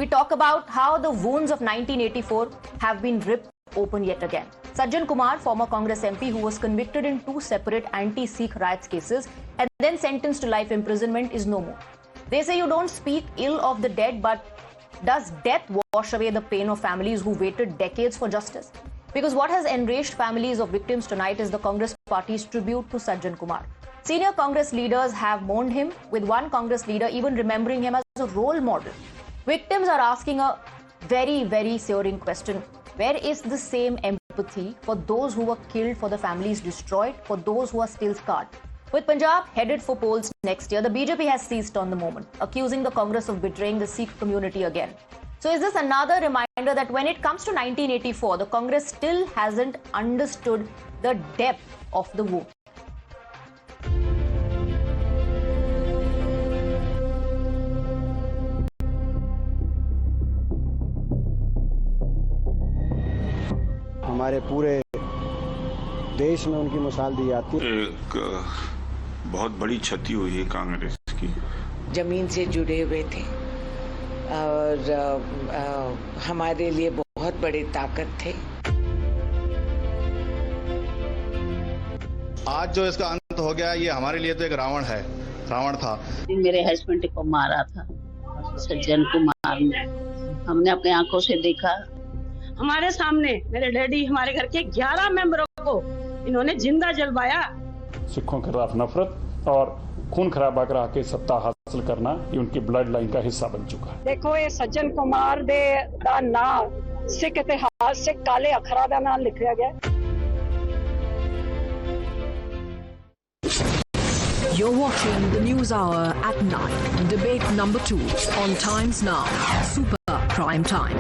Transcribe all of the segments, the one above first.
we talk about how the wounds of 1984 have been ripped open yet again. Sajjan Kumar, former Congress MP who was convicted in 2 separate anti-Sikh riots cases and then sentenced to life imprisonment, is no more. They say you don't speak ill of the dead, but does death wash away the pain of families who waited decades for justice? Because what has enraged families of victims tonight is the Congress party's tribute to Sajjan Kumar. Senior Congress leaders have mourned him, with one Congress leader even remembering him as a role model. Victims are asking a very, very searing question. Where is the same empathy for those who were killed, for the families destroyed, for those who are still scarred? With Punjab headed for polls next year, the BJP has seized on the moment, accusing the Congress of betraying the Sikh community again. So is this another reminder that when it comes to 1984, the Congress still hasn't understood the depth of the wound? हमारे पूरे देश में उनकी मिसाल दी जाती है। एक बहुत बड़ी क्षति हुई है कांग्रेस की। जमीन से जुड़े हुए थे और हमारे लिए बहुत बड़ी ताकत थे। आज जो इसका अंत हो गया, ये हमारे लिए तो एक रावण था। मेरे हस्बैंड को मारा था सज्जन कुमार ने, हमने अपने आंखों से देखा। हमारे सामने मेरे डैडी, हमारे घर के 11 मेंबरों को इन्होंने जिंदा जलवाया। सिखों के खिलाफ नफरत और खून खराबा करा के सत्ता हासिल करना, ये उनकी ब्लड लाइन का हिस्सा बन चुका है। देखो, ये सज्जन कुमार दा नाम सिख इतिहास से काले अखरा दा नाम लिखा गया। You're watching the News Hour at 9. Debate number 2 on Times Now. Super Prime Time.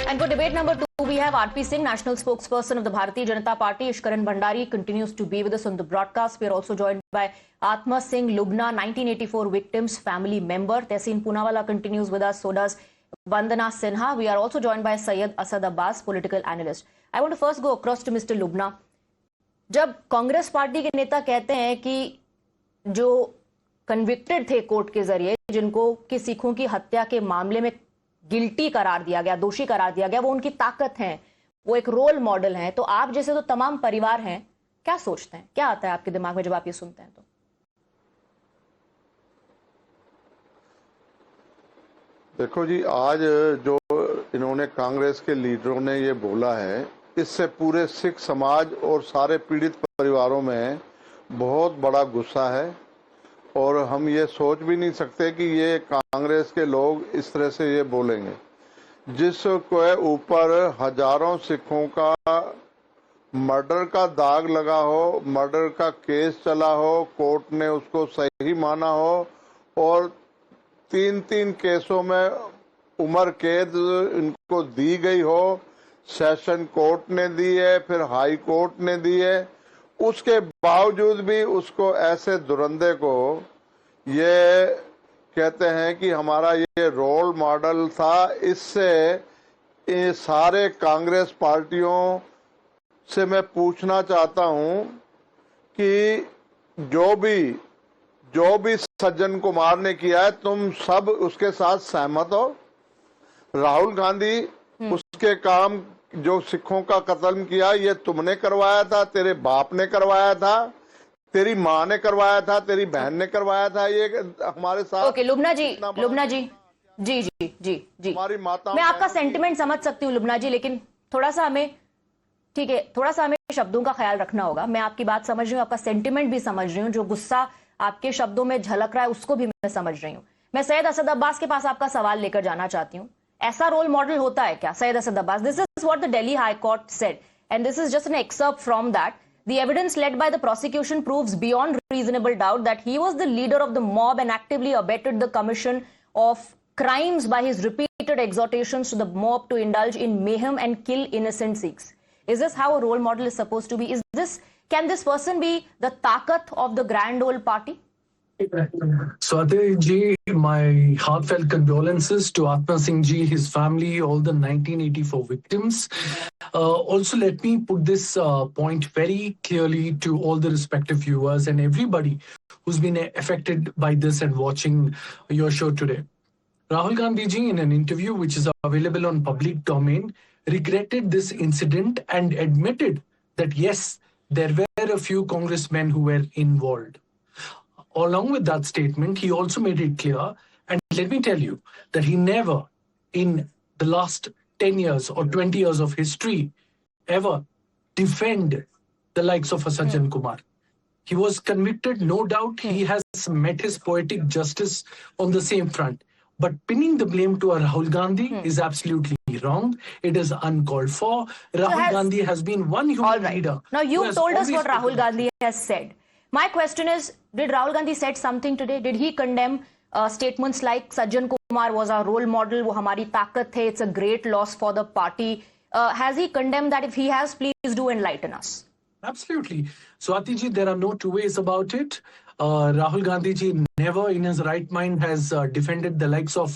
And for debate number 2, we have RP Singh, national spokesperson of the Bharatiya Janata Party. Ishkaran Bhandari continues to be with us on the broadcast. We are also joined by Atma Singh Lubna, 1984 victims family member. Tehseen Poonawala continues with us. So does Vandana Sinha. We are also joined by Syed Asad Abbas, political analyst. I want to first go across to Mr. Lubna. जब Congress party के नेता कहते हैं कि जो convicted थे court के जरिए, जिनको कि सिखों की हत्या के मामले में गिल्टी करार दिया गया, दोषी करार दिया गया, वो उनकी ताकत है, वो एक रोल मॉडल हैं, तो आप जैसे तो तमाम परिवार हैं, क्या सोचते हैं, क्या आता है आपके दिमाग में जब आप ये सुनते हैं? तो देखो जी, आज जो इन्होंने कांग्रेस के लीडरों ने ये बोला है, इससे पूरे सिख समाज और सारे पीड़ित परिवारों में बहुत बड़ा गुस्सा है और हम ये सोच भी नहीं सकते कि ये कांग्रेस के लोग इस तरह से ये बोलेंगे। जिसके ऊपर हजारों सिखों का मर्डर का दाग लगा हो, मर्डर का केस चला हो, कोर्ट ने उसको सही माना हो और 3-3 केसों में उम्र कैद इनको दी गई हो, सेशन कोर्ट ने दी है, फिर हाई कोर्ट ने दी है, उसके बावजूद भी उसको ऐसे दुरंदे को ये कहते हैं कि हमारा ये रोल मॉडल था। इससे ये सारे कांग्रेस पार्टियों से मैं पूछना चाहता हूं कि जो भी सज्जन कुमार ने किया है, तुम सब उसके साथ सहमत हो? राहुल गांधी, उसके काम जो सिखों का कत्ल किया, ये तुमने करवाया था, तेरे बाप ने करवाया था, तेरी माँ ने करवाया था, तेरी बहन ने करवाया था, ये हमारे साथ। ओके लुबना जी, जी हमारी माता, मैं आपका सेंटिमेंट समझ सकती हूँ लुबना जी, लेकिन थोड़ा सा हमें, ठीक है, थोड़ा सा हमें शब्दों का ख्याल रखना होगा। मैं आपकी बात समझ रही हूँ, आपका सेंटिमेंट भी समझ रही हूँ, जो गुस्सा आपके शब्दों में झलक रहा है उसको भी मैं समझ रही हूँ। मैं सैयद असद अब्बास के पास आपका सवाल लेकर जाना चाहती हूँ। ऐसा रोल मॉडल होता है क्या? Syed Asad Abbas, this is what the Delhi high court said and this is just an excerpt from that. The evidence led by the prosecution proves beyond reasonable doubt that he was the leader of the mob and actively abetted the commission of crimes by his repeated exhortations to the mob to indulge in mayhem and kill innocent Sikhs. Is this how a role model is supposed to be? Can this person be the taqat of the grand old party? Swati ji, my heartfelt condolences to Atma Singh ji, his family, all the 1984 victims. Also, let me put this point very clearly to all the respective viewers and everybody who's been affected by this and watching your show today. Rahul Gandhi ji, in an interview which is available on public domain, regretted this incident and admitted that yes, there were a few congressmen who were involved. Along with that statement, he also made it clear, and let me tell you, that he never, in the last 10 years or 20 years of history, ever defended the likes of Sajjan Kumar. He was convicted, no doubt. He has met his poetic justice on the same front. But pinning the blame to a Rahul Gandhi is absolutely wrong. It is uncalled for. Rahul Gandhi has been one human leader. Now, you've told us what Rahul Gandhi has said. My question is, did Rahul Gandhi said something today? Did he condemn statements like Sajjan Kumar was our role model, wo hamari taakat hai, it's a great loss for the party? Has he condemned that? If he has, please do enlighten us. Absolutely. Swati ji, there are no two ways about it. Rahul Gandhi ji never in his right mind has defended the likes of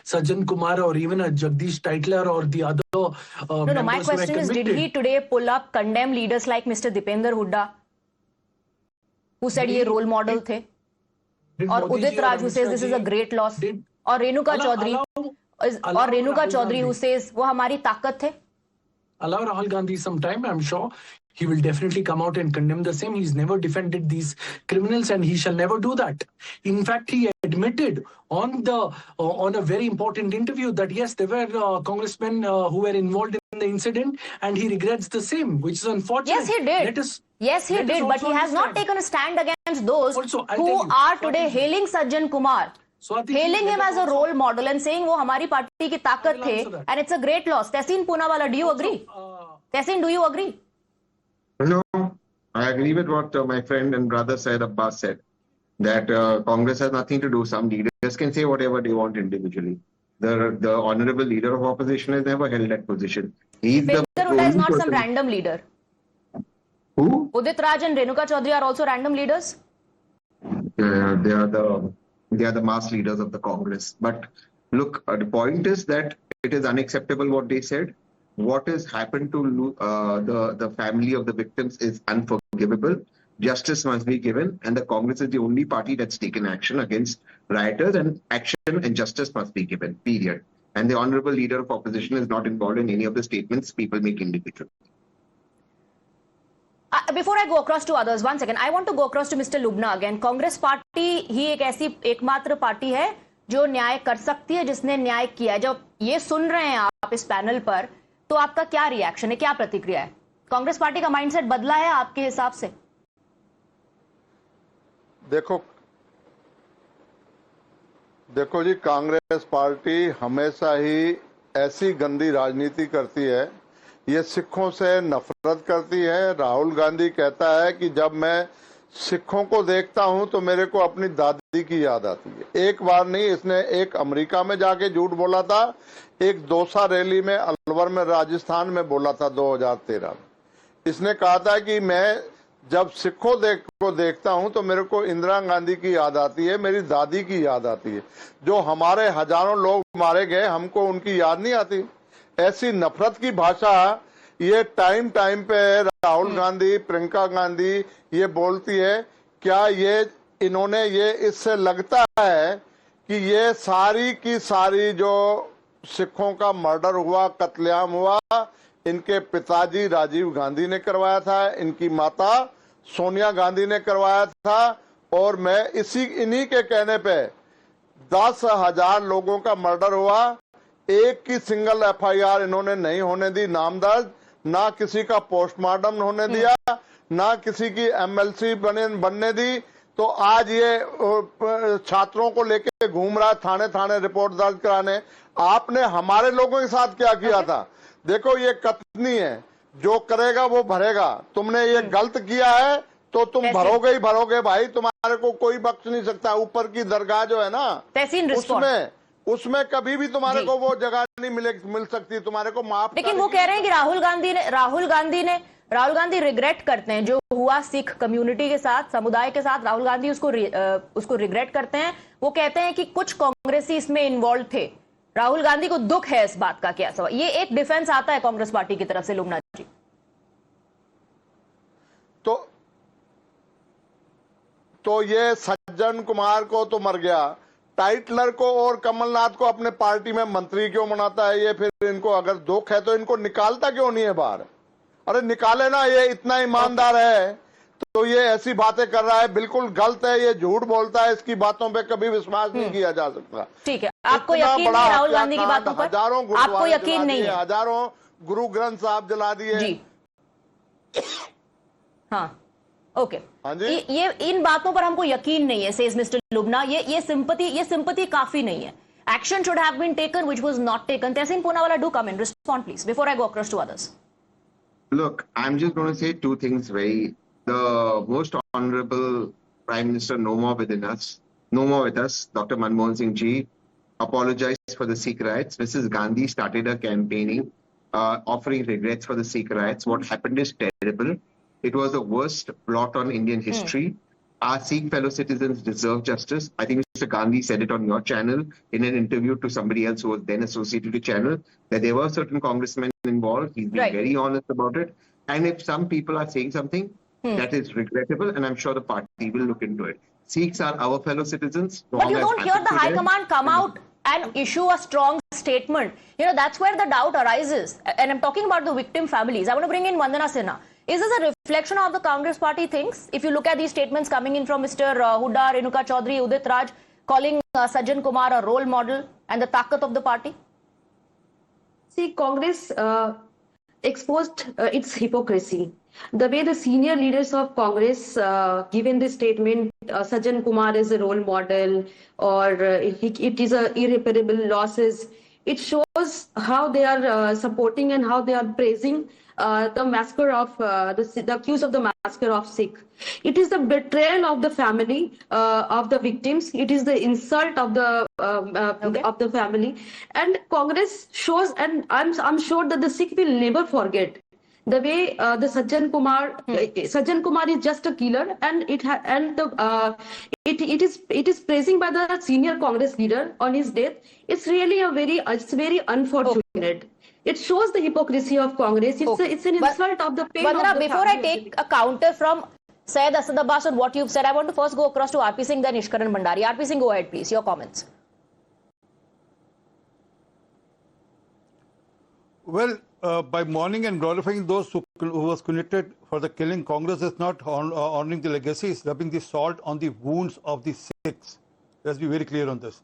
Sajjan Kumar or even a Jagdish Titler or the other No, my question is, did he today pull up, condemn leaders like Mr. Dipender Hooda, who said ye role model the? Or Udit Raj, who says this is a great loss? Or Renuka Chaudhary, who says wo hamari taakat hai? Allow Rahul Gandhi some time, I'm sure. He will definitely come out and condemn the same. He's never defended these criminals and he shall never do that. In fact, he admitted on a very important interview that yes, there were congressmen who were involved in the incident and he regrets the same, which is unfortunate. Yes, he did. Yes, he did, but he has not taken a stand against those who are today hailing Sajjan Kumar. Hailing him as a role model and saying wo hamari party ki taakat the and it's a great loss. Tehseen Poonawala, do you agree? Tehseen, do you agree? No, I agree with what my friend and brother said, Abbas said, that Congress has nothing to do. Some leaders can say whatever they want individually. The honorable leader of opposition has never held that position. Dipender Hooda is not some random leader. Who? Udit Raj and Renuka Chaudhary are also random leaders? They are the mass leaders of the Congress. But look, the point is that it is unacceptable what they said. What has happened to the family of the victims is unforgivable. Justice must be given, and the Congress is the only party that's taken action against rioters, and action and justice must be given, period. And the honorable leader of opposition is not involved in any of the statements people make individually. Before I go across to others, one second, I want to go across to Mr. Lubna again. Congress party ही एक ऐसी एकमात्र party है जो न्याय कर सकती है, जिसने न्याय किया है. जब ये सुन रहे हैं आप इस पैनल पर, तो आपका क्या रिएक्शन है, क्या प्रतिक्रिया है? कांग्रेस पार्टी का माइंडसेट बदला है आपके हिसाब से? देखो जी, कांग्रेस पार्टी हमेशा ही ऐसी गंदी राजनीति करती है. ये सिखों से नफरत करती है. राहुल गांधी कहता है कि जब मैं सिखों को देखता हूं तो मेरे को अपनी दादी की याद आती है. एक बार नहीं, इसने एक अमेरिका में जाके झूठ बोला था, एक दौसा रैली में अलवर में राजस्थान में बोला था 2013 में. इसने कहा था कि मैं जब सिखों को देखता हूं तो मेरे को इंदिरा गांधी की याद आती है, मेरी दादी की याद आती है. जो हमारे हजारों लोग मारे गए, हमको उनकी याद नहीं आती. ऐसी नफरत की भाषा ये टाइम पे राहुल गांधी, प्रियंका गांधी ये बोलती है. क्या इन्होंने इससे लगता है कि ये सारी की सारी जो सिखों का मर्डर हुआ, कत्लेआम हुआ, इनके पिताजी राजीव गांधी ने करवाया था, इनकी माता सोनिया गांधी ने करवाया था, और मैं इन्हीं के कहने पे 10,000 लोगों का मर्डर हुआ. एक की सिंगल FIR इन्होंने नहीं होने दी नाम दर्ज, ना किसी का पोस्टमार्टम होने दिया, ना किसी की MLC बनने दी. तो आज ये छात्रों को लेके घूम रहा है थाने थाने रिपोर्ट दर्ज कराने. आपने हमारे लोगों के साथ क्या किया था? देखो, ये कतनी है, जो करेगा वो भरेगा. तुमने ये गलत किया है तो तुम भरोगे ही भरोगे भाई. तुम्हारे को कोई बख्श नहीं सकता. ऊपर की दरगाह जो है ना, उसमें कभी भी तुम्हारे को वो जगह नहीं मिल सकती. तुम्हारे को माफ. लेकिन वो कह रहे हैं कि राहुल गांधी ने राहुल गांधी रिग्रेट करते हैं जो हुआ सिख कम्युनिटी के साथ, समुदाय के साथ, राहुल गांधी उसको रिग्रेट करते हैं। वो कहते हैं कि कुछ कांग्रेसी इसमें इन्वॉल्व थे, राहुल गांधी को दुख है इस बात का। क्या सवाल, ये एक डिफेंस आता है कांग्रेस पार्टी की तरफ से लुमना जी। तो ये सज्जन कुमार को तो मर गया, टाइटलर को और कमलनाथ को अपने पार्टी में मंत्री क्यों बनाता है? ये फिर इनको अगर दुख है तो इनको निकालता क्यों नहीं है बाहर? अरे निकाले ना, ये इतना ईमानदार है तो ये ऐसी बातें कर रहा है, बिल्कुल गलत है, ये झूठ बोलता है, इसकी बातों पे कभी विश्वास नहीं किया जा सकता। ठीक है, आपको यकीन नहीं राहुल गांधी की बातों पर? हजारों आपको यकीन नहीं है? हजारों गुरु ग्रंथ साहब जला दिए जी। हाँ, ओके। हाँ जी, ये इन बातों पर हमको यकीन नहीं है, सेज मिस्टर लुबना। ये सिंपैथी काफी नहीं है। Action should have been taken, which was not taken. Tehseen Poonawalla, do come in. Respond, please, before I go across to others. Look, I'm just going to say two things. The most honorable Prime Minister, no more with us, Dr. Manmohan Singh ji, apologized for the Sikh riots. Mrs. Gandhi started a campaigning offering regrets for the Sikh riots. What happened is terrible. It was the worst blot on Indian history. Our Sikh fellow citizens deserve justice. I think Mr. Gandhi said it on your channel in an interview to somebody else who was then associated with the channel, that there were certain congressmen involved. He's been very honest about it. And if some people are saying something, that is regrettable, and I'm sure the party will look into it. Sikhs are our fellow citizens. But you don't hear the High Command come out and issue a strong statement. You know, that's where the doubt arises. And I'm talking about the victim families. I want to bring in Vandana Sinha. Is this a reflection of the Congress party things? If you look at these statements coming in from Mr. Hooda, Renuka Chaudhary, Udit Raj, calling Sajjan Kumar a role model and the takat of the party? See, Congress exposed its hypocrisy. The way the senior leaders of Congress given this statement, Sajjan Kumar is a role model, or it is a irreparable losses. It shows how they are supporting and how they are praising the massacre of the accused of the massacre of Sikh. It is the betrayal of the family of the victims. It is the insult of the family. And Congress shows, and I'm sure that the Sikh will never forget the way the Sajjan Kumar is just a killer, and it is praising by the senior Congress leader on his death. It's really it's very unfortunate. It shows the hypocrisy of Congress. It's an insult of the pain of the before family. I take a counter from Syed Asad Abbas on what you've said, I want to first go across to RP Singh, then Ishkaran Bhandari. RP Singh, go ahead, please. Your comments. Well, by mourning and glorifying those who was convicted for the killing, Congress is not honoring the legacy, it's rubbing the salt on the wounds of the Sikhs. Let's be very clear on this.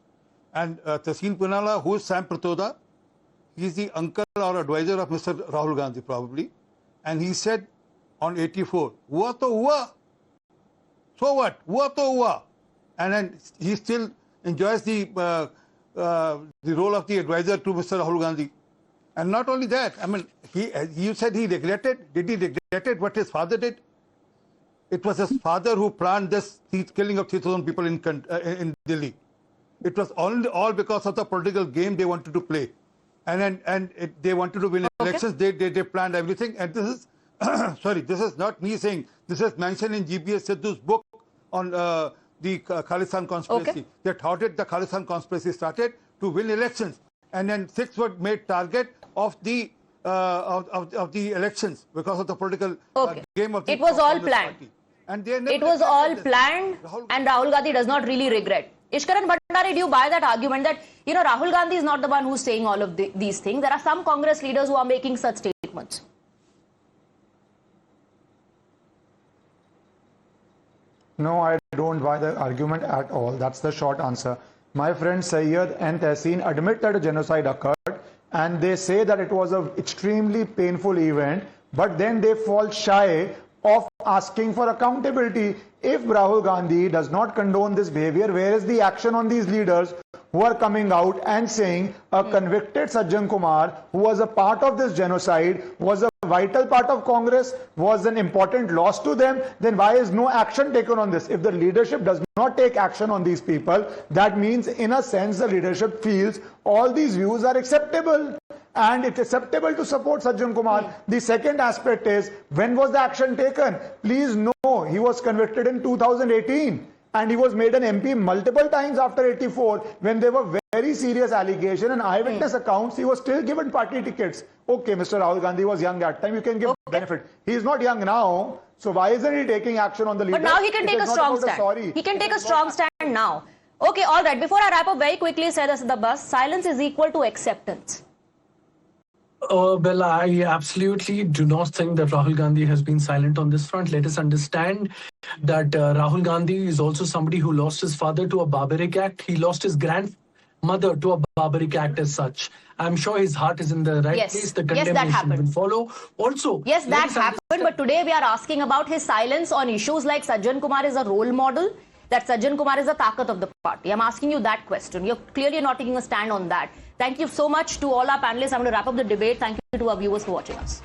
And Tehseen Poonawalla, who is Sam Pratoda? He is the uncle or advisor of Mr. Rahul Gandhi, probably. And he said on 84, "Hua to hua." So what? Hua to hua. And then he still enjoys the role of the advisor to Mr. Rahul Gandhi. And not only that, I mean, you said he regretted. Did he regret what his father did? It was his father who planned this killing of 3,000 people in Delhi. It was all because of the political game they wanted to play. And they wanted to win elections. They planned everything. And this is, sorry, this is not me saying. This is mentioned in GBS Sidhu's book on the Khalistan conspiracy. That how did the Khalistan conspiracy started? To win elections. And then Sikhs were made target of the elections because of the political game of the It was all Congress planned. party. And they It was all planned, and Rahul Gandhi does not really regret. Ishkaran Bhandari, do you buy that argument that, you know, Rahul Gandhi is not the one who's saying all of these things? There are some Congress leaders who are making such statements. No, I don't buy the argument at all. That's the short answer. My friends Syed and Tehseen admit that a genocide occurred, and they say that it was an extremely painful event, but then they fall shy of asking for accountability. If Rahul Gandhi does not condone this behavior, where is the action on these leaders who are coming out and saying a convicted Sajjan Kumar, who was a part of this genocide, was a vital part of Congress, was an important loss to them? Then why is no action taken on this? If the leadership does not take action on these people, that means in a sense the leadership feels all these views are acceptable. and it's acceptable to support Sajjan Kumar. The second aspect is, when was the action taken? Please know, he was convicted in 2018 and he was made an MP multiple times after 84 when there were very serious allegations and eyewitness accounts. He was still given party tickets. Okay, Mr. Rahul Gandhi was young at time. You can give benefit. He is not young now. So why isn't he taking action on the leader? But now he can take a strong stand. He can take a strong stand now. Okay, all right. Before I wrap up, very quickly, said the bus, silence is equal to acceptance. Well, I absolutely do not think that Rahul Gandhi has been silent on this front. Let us understand that Rahul Gandhi is also somebody who lost his father to a barbaric act. He lost his grandmother to a barbaric act as such. I'm sure his heart is in the right place. The condemnation will follow. Also, yes, that happened. But today we are asking about his silence on issues like Sajjan Kumar is a role model, that Sajjan Kumar is the taqat of the party. I'm asking you that question. You're clearly not taking a stand on that. Thank you so much to all our panelists. I'm going to wrap up the debate. Thank you to our viewers for watching us.